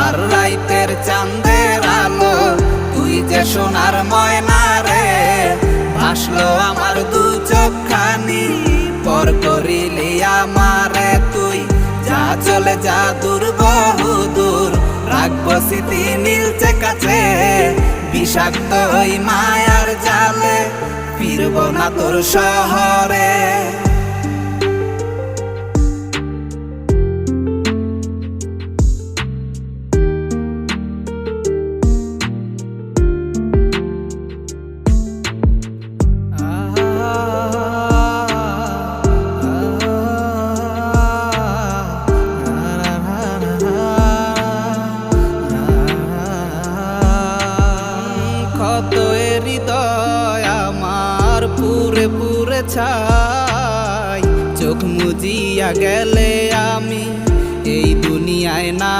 আর রাইতের চাঁদের আলো তুই যে সোনার ময়না রে। ভাসলো আমার দু চোখখানি পর করিলি আমারে তুই। যা চলে যা দূর বহু দূর, রাখবো স্মৃতি নীলচে কাছে। বিষাক্ত ওই মায়ার জালে ফিরবো না তোর শহরে। কত হৃদয় আমার পুরে পুরে ছাই, চোখ মুজিয়া গেলে আমি এই দুনিয়ায় না